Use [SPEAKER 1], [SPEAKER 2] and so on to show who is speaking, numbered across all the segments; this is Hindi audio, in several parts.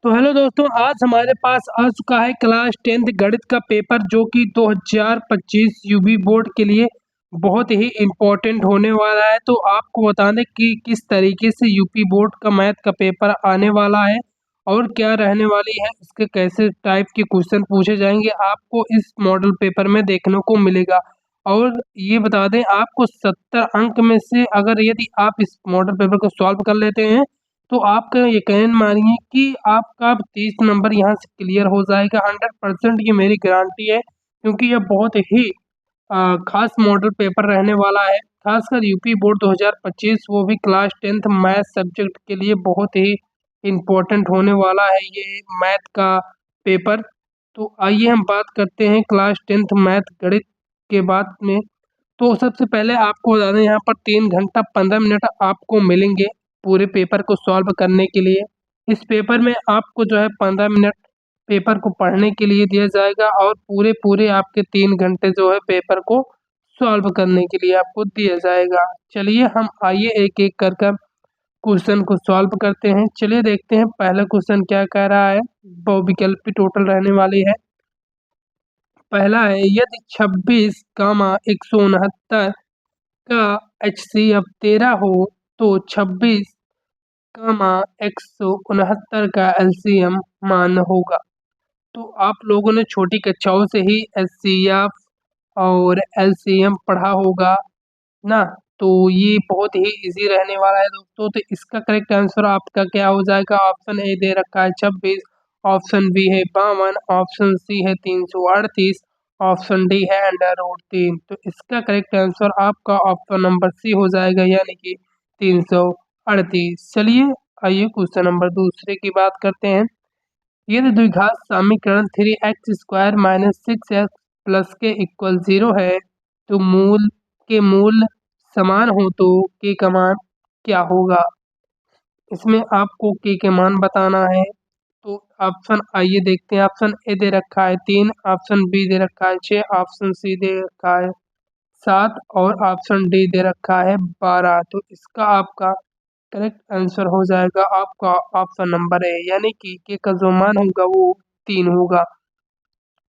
[SPEAKER 1] तो हेलो दोस्तों, आज हमारे पास आ चुका है क्लास 10th गणित का पेपर जो कि 2025 यूपी बोर्ड के लिए बहुत ही इम्पोर्टेंट होने वाला है। तो आपको बता दें कि किस तरीके से यूपी बोर्ड का मैथ का पेपर आने वाला है और क्या रहने वाली है, इसके कैसे टाइप के क्वेश्चन पूछे जाएंगे आपको इस मॉडल पेपर में देखने को मिलेगा। और ये बता दें आपको 70 अंक में से अगर यदि आप इस मॉडल पेपर को सॉल्व कर लेते हैं तो आपका यकीन मानिए कि आपका 30 नंबर यहाँ से क्लियर हो जाएगा। 100% ये मेरी गारंटी है, क्योंकि यह बहुत ही खास मॉडल पेपर रहने वाला है। खासकर यूपी बोर्ड 2025 वो भी क्लास 10th मैथ सब्जेक्ट के लिए बहुत ही इम्पोर्टेंट होने वाला है ये मैथ का पेपर। तो आइए हम बात करते हैं क्लास 10th मैथ गणित के बाद में। तो सबसे पहले आपको बता दें, यहाँ पर 3 घंटा 15 मिनट आपको मिलेंगे पूरे पेपर को सॉल्व करने के लिए। इस पेपर में आपको जो है 15 मिनट पेपर को पढ़ने के लिए दिया जाएगा और पूरे पूरे आपके 3 घंटे जो है पेपर को सॉल्व करने के लिए आपको दिया जाएगा। चलिए हम आइए एक एक कर कर क्वेश्चन को सॉल्व करते हैं। चलिए देखते हैं पहला क्वेश्चन क्या कह रहा है। बहुविकल्पी टोटल रहने वाली है। पहला है, यदि 26, 169 का HCF 13 हो तो 26, 169 का LCM मान होगा। तो आप लोगों ने छोटी कक्षाओं से ही HCF और LCM पढ़ा होगा ना। तो ये बहुत ही इजी रहने वाला है दोस्तों। तो इसका करेक्ट आंसर आपका क्या हो जाएगा। ऑप्शन ए दे रखा है 26, ऑप्शन बी है 52, ऑप्शन सी है 338, ऑप्शन डी है √3। तो इसका करेक्ट आंसर आपका ऑप्शन नंबर सी हो जाएगा, यानी कि 338। चलिए आइए क्वेश्चन नंबर दूसरे की बात करते हैं। यदि द्विघात समीकरण 3x² - 6x प्लस के इक्वल 0 है तो मूल समान हो तो के का मान क्या होगा। इसमें आपको के मान बताना है। तो ऑप्शन आइए देखते हैं। ऑप्शन ए दे रखा है 3, ऑप्शन बी दे रखा है 6, ऑप्शन सी दे रखा है 7 और ऑप्शन डी दे रखा है 12। तो इसका आपका करेक्ट आंसर हो जाएगा आपका ऑप्शन नंबर है, यानी कि के का जो मान होगा वो 3 होगा।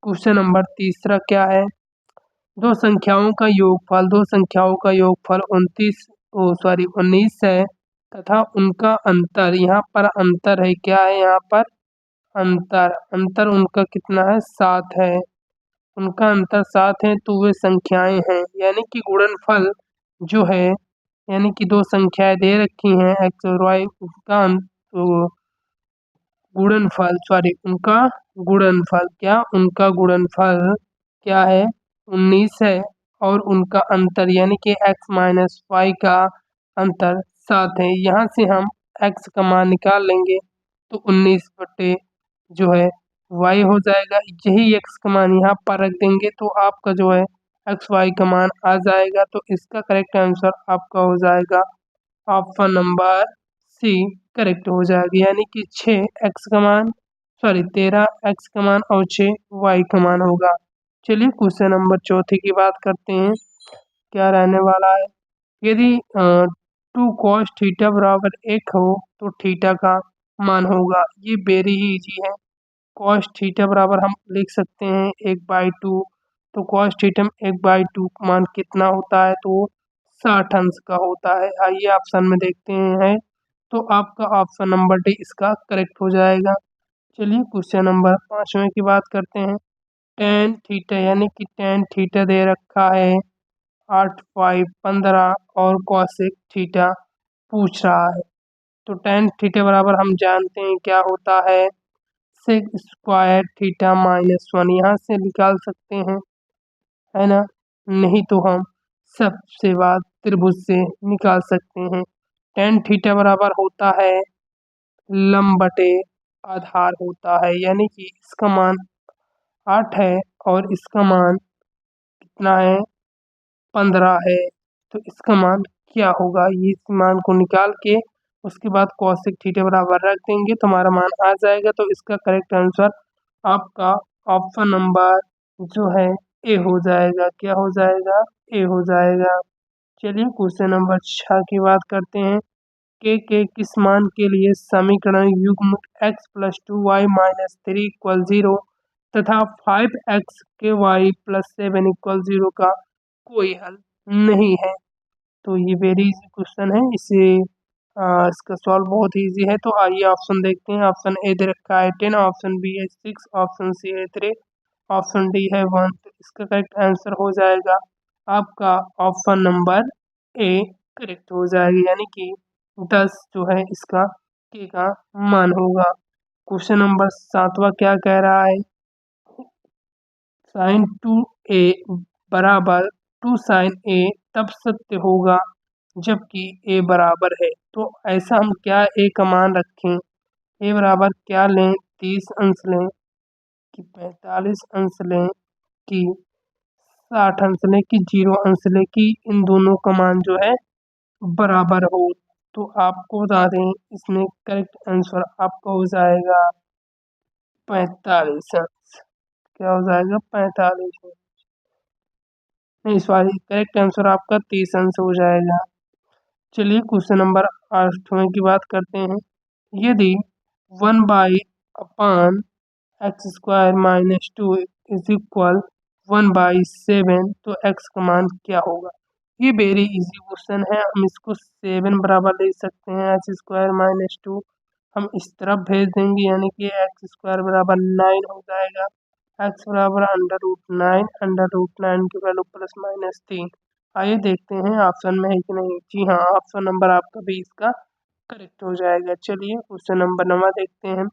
[SPEAKER 1] क्वेश्चन नंबर तीसरा क्या है। दो संख्याओं का योगफल 19 है तथा उनका अंतर, यहाँ पर अंतर है, क्या है यहाँ पर अंतर, अंतर उनका कितना है 7 है। उनका अंतर 7 है तो वे संख्याएं हैं, यानी कि गुणनफल जो है, यानी कि दो संख्याएं दे रखी हैं एक्स और वाई, उसका उनका गुणनफल क्या है 19 है और उनका अंतर यानी कि x माइनस वाई का अंतर 7 है। यहाँ से हम x का मान निकाल लेंगे तो 19 बटे जो है y हो जाएगा। यही x का मान यहाँ पर रख देंगे तो आपका जो है x y का मान आ जाएगा। तो इसका करेक्ट आंसर आपका हो जाएगा ऑप्शन नंबर सी करेक्ट हो जाएगा, यानी कि 13x का मान और 6y का मान होगा। चलिए क्वेश्चन नंबर चौथे की बात करते हैं, क्या रहने वाला है। यदि 2 cos θ बराबर 1 हो तो थीटा का मान होगा। ये वेरी ही इजी है। cos θ बराबर हम लिख सकते हैं 1/2। तो cos θ में 1/2 का मान कितना होता है, तो 60 अंश का होता है। आइए ऑप्शन में देखते हैं। तो आपका ऑप्शन नंबर डी इसका करेक्ट हो जाएगा। चलिए क्वेश्चन नंबर पाँचवें की बात करते हैं। टेन थीटा यानी कि टेन थीटा दे रखा है 8, 5, 15 और कॉसेक थीटा पूछ रहा है। तो टेन थीटा बराबर हम जानते हैं क्या होता है, सेक स्क्वायर थीटा -1, यहाँ से निकाल सकते हैं, है ना। नहीं तो हम सबसे बाद त्रिभुज से निकाल सकते हैं। टेन थीटा बराबर होता है लंब बटे आधार होता है, यानी कि इसका मान 8 है और इसका मान कितना है 15 है। तो इसका मान क्या होगा, ये इस मान को निकाल के उसके बाद कॉसेक थीटा बराबर रख देंगे तो हमारा मान आ जाएगा। तो इसका करेक्ट आंसर आपका ऑप्शन नंबर जो है ए हो जाएगा। क्या हो जाएगा, ए हो जाएगा। चलिए क्वेश्चन नंबर 6 की बात करते हैं। के किस मान के लिए समीकरण युग्म x + 2y - 3 = 0 तथा 5x के y + 7 = 0 का कोई हल नहीं है। तो ये वेरी इजी क्वेश्चन है, इसका सॉल्व बहुत इजी है। तो आइए ऑप्शन देखते हैं। ऑप्शन ए दे रखा है 10, ऑप्शन बी है 6, ऑप्शन सी है 3, ऑप्शन डी है 1। तो इसका करेक्ट आंसर हो जाएगा आपका ऑप्शन नंबर ए करेक्ट हो जाएगी, यानी कि 10 जो है इसका के का मान होगा। क्वेश्चन नंबर 7वां क्या कह रहा है, sin 2a बराबर 2 sin a तब सत्य होगा जबकि a बराबर है। तो ऐसा हम क्या a का मान रखें, a बराबर क्या लें, 30 अंश लें कि 45 अंश लें कि 60 अंश लें कि 0 अंश लें कि इन दोनों का मान जो है बराबर हो। तो आपको बता दें इसमें करेक्ट आंसर आपका हो जाएगा 45 अंश। क्या हो जाएगा 45 अंश, नहीं सॉरी, करेक्ट आंसर आपका 30 अंश हो जाएगा। चलिए क्वेश्चन नंबर 8वें की बात करते हैं। यदि 1/(x² - 2 = 1/7 तो x का मान क्या होगा। ये वेरी इजी क्वेश्चन है, हम इसको 7 बराबर ले सकते हैं। x² - 2 हम इस तरफ भेज देंगे, यानी कि x² बराबर 9 हो जाएगा। x बराबर √9 की वैल्यू ±3। आइए देखते हैं ऑप्शन में है कि नहीं। जी हाँ, ऑप्शन नंबर आपका भी इसका करेक्ट हो जाएगा। चलिए क्वेश्चन नंबर 9 देखते हैं।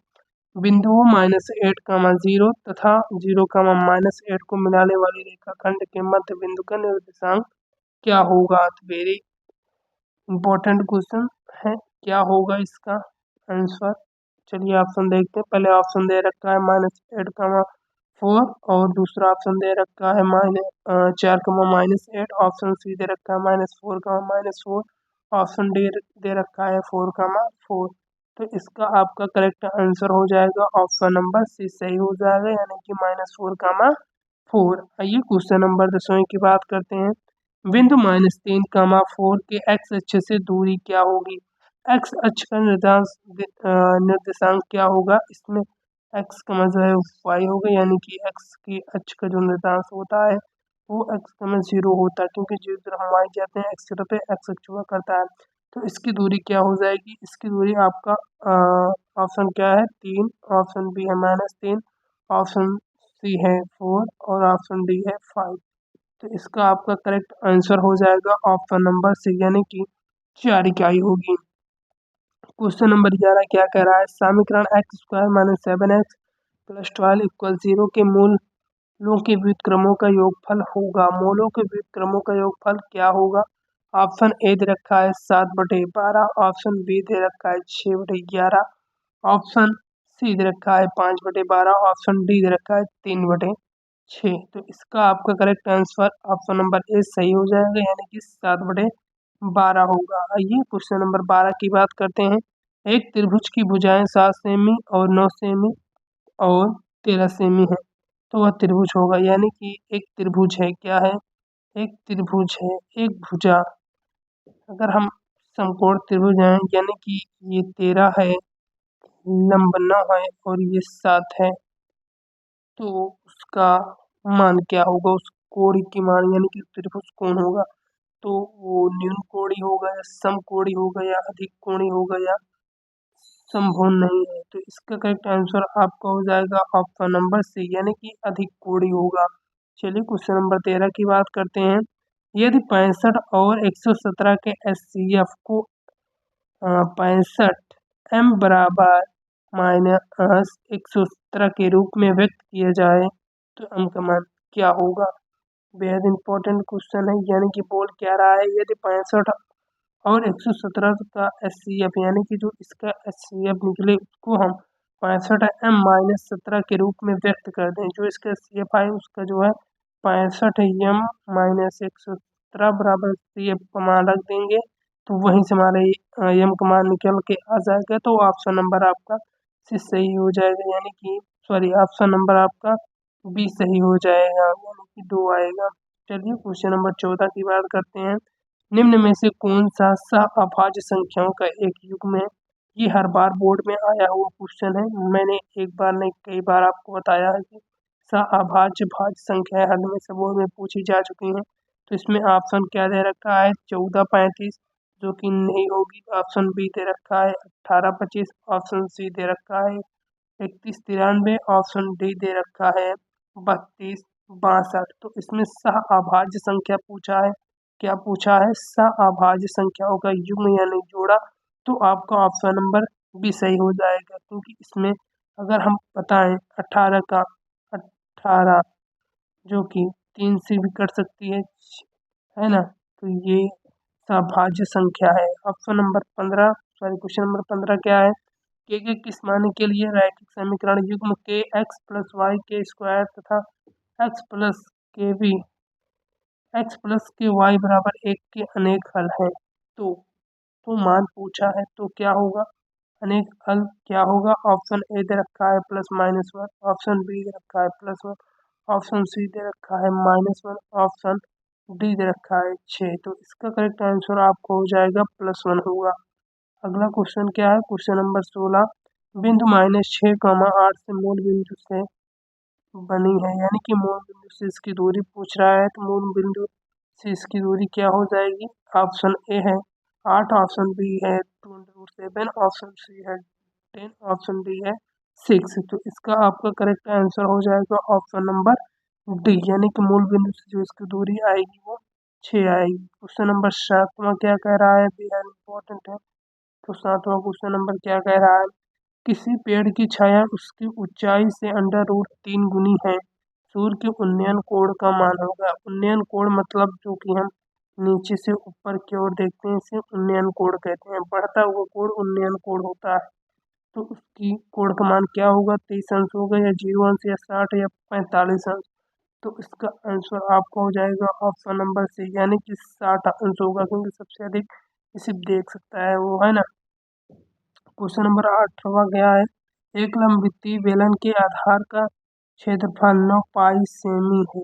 [SPEAKER 1] बिंदुओं -8, 0 तथा 0, -8 को मिलाने वाली रेखाखंड के मध्य बिंदु का निर्देशांक क्या होगा। तो वेरी इंपॉर्टेंट क्वेश्चन है, क्या होगा इसका आंसर। चलिए ऑप्शन देखते हैं। पहले ऑप्शन दे रखा है -8, 4 और दूसरा ऑप्शन दे रखा है -4, -8। ऑप्शन सी दे रखा है -4, -4। ऑप्शन डी दे रखा है 4, 4। तो इसका आपका करेक्ट आंसर हो जाएगा ऑप्शन नंबर सी सही हो जाएगा, यानी कि -4, 4। आइए क्वेश्चन नंबर 10वें की बात करते हैं। बिंदु -3, 4 के x अक्ष से दूरी क्या होगी। x अक्ष का निर्देशांक क्या होगा। इसमें x का मतलब है y होगा, यानी कि x की अक्ष का जो निर्देशांक होता है वो x का मतलब 0 होता है, क्योंकि जिस तरफ हम y जाते हैं x की तरफ x अक्ष हुआ करता है। तो इसकी दूरी क्या हो जाएगी, इसकी दूरी आपका ऑप्शन क्या है 3, ऑप्शन बी है -3, ऑप्शन सी है 4 और ऑप्शन डी है 5। तो इसका आपका करेक्ट आंसर हो जाएगा ऑप्शन नंबर सी, यानी कि 4 इकाई होगी। क्वेश्चन नंबर 11 क्या कह रहा है, समीकरण x² - 7x + 12 = 0 के मूलों के व्युत्क्रमों का योगफल होगा। मूलों के व्युत्क्रमों का योगफल क्या होगा। ऑप्शन ए दे रखा है 7/12, ऑप्शन बी दे रखा है 6/11, ऑप्शन सी दे रखा है 5/12, ऑप्शन डी दे रखा है 3/6। तो इसका आपका correct answer option number A सही हो जाएगा, यानी कि 7/12 होगा। आइए क्वेश्चन नंबर 12 की बात करते हैं। एक त्रिभुज की भुजाएं 7 सेमी और 9 सेमी और 13 सेमी है, तो वह त्रिभुज होगा। यानी कि एक त्रिभुज है, क्या है, एक त्रिभुज है, एक भुजा। अगर हम समकोण त्रिभुज हैं, यानी कि ये 13 है, लंब 9 है और ये 7 है, तो उसका मान क्या होगा, उस कोण की मान, यानी कि त्रिभुज कोण होगा तो वो न्यून कोणीय होगा या समकोणीय होगा या अधिक कोणीय होगा या समभुज नहीं है। तो इसका करेक्ट आंसर आपका हो जाएगा ऑप्शन नंबर सी, यानी कि अधिक कोणीय होगा। चलिए क्वेश्चन नंबर 13 की बात करते हैं। यदि 65 और 117 के एचसीएफ को 65 m बराबर -117 के रूप में व्यक्त किया जाए तो m का मान क्या होगा। बेहद इंपॉर्टेंट क्वेश्चन है, यानी कि बोल क्या रहा है, यदि 65 और 117 का एचसीएफ, यानी कि जो इसका एचसीएफ निकले उसको हम 65m - 17 के रूप में व्यक्त कर दें। जो इसका एचसीएफ आए उसका जो है 65m - 117 बराबर एचसीएफ का मान रख देंगे, तो वहीं से हमारे एम का मान निकल के आ जाएगा। तो ऑप्शन नंबर आपका सी सही हो जाएगा, यानी कि सॉरी ऑप्शन नंबर आपका बी सही हो जाएगा, यानी कि 2 आएगा। चलिए क्वेश्चन नंबर 14 की बात करते हैं। निम्न में से कौन सा सह-अभाज्य संख्याओं का एक युग्म है? ये हर बार बोर्ड में आया हुआ क्वेश्चन है। मैंने एक बार नहीं कई बार आपको बताया है कि सह-अभाज्य भाज्य संख्याएं हर में से बोर्ड में पूछी जा चुकी हैं। तो इसमें ऑप्शन क्या दे रखा है? 1435 जो कि नहीं होगी। ऑप्शन बी दे रखा है 1825, ऑप्शन सी दे रखा है 3193, ऑप्शन डी दे रखा है 3262। तो इसमें सह-अभाज्य संख्या पूछा है। क्या पूछा है? सह-अभाज्य संख्याओं का युग्म यानी जोड़ा। तो आपका ऑप्शन नंबर बी सही हो जाएगा, क्योंकि इसमें अगर हम बताएं 18 का 18 जो कि 3 से भी कट सकती है ना, तो ये सभाज्य संख्या है। Option number 15 sorry question number 15 क्या है? के किस माने के लिए रैखिक समीकरण युग्म के एक्स प्लस वाई के स्क्वायर तथा एक्स प्लस के बी एक्स प्लस के वाई बराबर 1 के अनेक हल है। तो मान पूछा है, तो क्या होगा? अनेक हल क्या होगा? ऑप्शन ए दे रखा है +-1, ऑप्शन बी दे रखा है +1, ऑप्शन सी दे रखा है -1, ऑप्शन डी दे रखा है 6। तो इसका करेक्ट आंसर आपको हो जाएगा +1 होगा। अगला क्वेश्चन क्या है? क्वेश्चन नंबर 16 बिंदु -6, 8 से मूल बिंदु से बनी है, यानी कि मूल बिंदु से इसकी दूरी पूछ रहा है। तो मूल बिंदु से इसकी दूरी क्या हो जाएगी? ऑप्शन ए है 8, ऑप्शन बी है 2√7, ऑप्शन सी है 10, ऑप्शन डी है 6। तो इसका आपका करेक्ट आंसर हो जाएगा ऑप्शन नंबर डी, यानी कि मूल बिंदु से जो इसकी दूरी आएगी वो 6 आएगी। क्वेश्चन नंबर 7वां क्या कह रहा है? बेहद इंपॉर्टेंट है। तो 7वां क्वेश्चन नंबर क्या कह रहा है? किसी पेड़ की छाया उसकी ऊंचाई से √3 गुनी है। सूर्य के उन्नयन कोण का मान होगा। उन्नयन कोण मतलब जो कि हम नीचे से ऊपर की ओर देखते हैं, इसे उन्नयन कोण कहते हैं। बढ़ता हुआ कोण उन्नयन कोण होता है। तो उसकी कोण का मान क्या होगा? 30 अंश होगा या 0 अंश या 60 या 45 अंश? तो इसका आंसर आपका हो जाएगा ऑप्शन नंबर सी, यानी कि 60 अंश होगा, क्योंकि सबसे अधिक इसे देख सकता है वो, है ना। क्वेश्चन नंबर 18वां क्या है? एक लंबवृत्तीय बेलन के आधार का क्षेत्रफल 9 पाई सेमी है,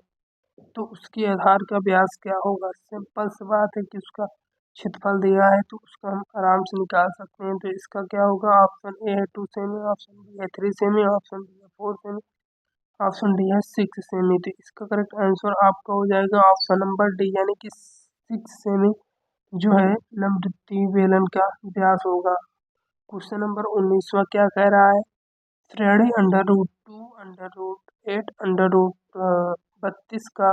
[SPEAKER 1] तो उसके आधार का व्यास क्या होगा? सिंपल सी बात है कि उसका क्षेत्रफल दिया है, तो उसका हम आराम से निकाल सकते हैं। तो इसका क्या होगा? ऑप्शन ए है 2 सेमी, ऑप्शन बी है 3 सेमी, ऑप्शन बी है 4 सेमी, ऑप्शन डी है 6 सेमी। तो इसका करेक्ट आंसर आपका हो जाएगा ऑप्शन नंबर डी, यानी कि 6 सेमी जो है लंबवृत्तीय बेलन का व्यास होगा। क्वेश्चन नंबर 19वां क्या कह रहा है? श्रेणी √2, √8, √32 का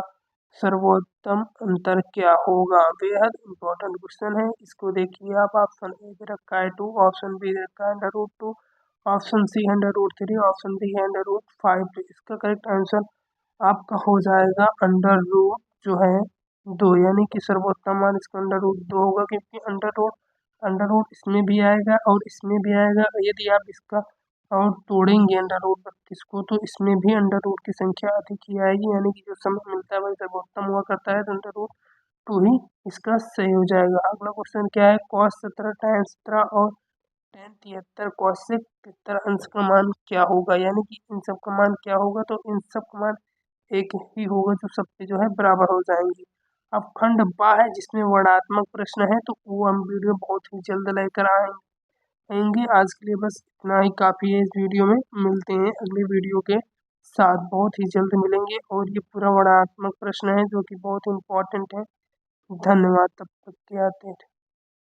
[SPEAKER 1] सर्वोत्तम अंतर क्या होगा? बेहद इंपॉर्टेंट क्वेश्चन है। इसको देखिए आप, ऑप्शन ए दे रखा है 2, ऑप्शन बी दे रखा है √2, ऑप्शन सी है √3, ऑप्शन डी है √5। तो इसका करेक्ट आंसर आपका हो जाएगा अंडर रूट जो है 2, यानी कि सर्वोत्तम मान इसका √2 होगा, क्योंकि अंडर रूट इसमें भी आएगा और इसमें भी आएगा। यदि आप इसका और तोड़ेंगे √32 को, तो इसमें भी अंडर रूट की संख्या अधिक ही आएगी, यानी कि जो समय मिलता है वही सर्वोत्तम हुआ करता है। तो अंडर रूट 2 ही इसका सही हो जाएगा। अगला क्वेश्चन क्या है? cos 17 tan 17 और tan 73 cosec 73 अंश का मान क्या होगा? यानी कि इन सब का मान क्या होगा? तो इन सब का मान एक ही होगा, जो सबके जो है बराबर हो जाएंगे। अब खंड बा है जिसमें वर्णात्मक प्रश्न है, तो वो हम वीडियो बहुत ही जल्द लेकर आएंगे। आज के लिए बस इतना ही काफ़ी है। इस वीडियो में मिलते हैं अगले वीडियो के साथ, बहुत ही जल्द मिलेंगे। और ये पूरा वर्णात्मक प्रश्न है जो कि बहुत इम्पोर्टेंट है। धन्यवाद, तब तक के आते हैं।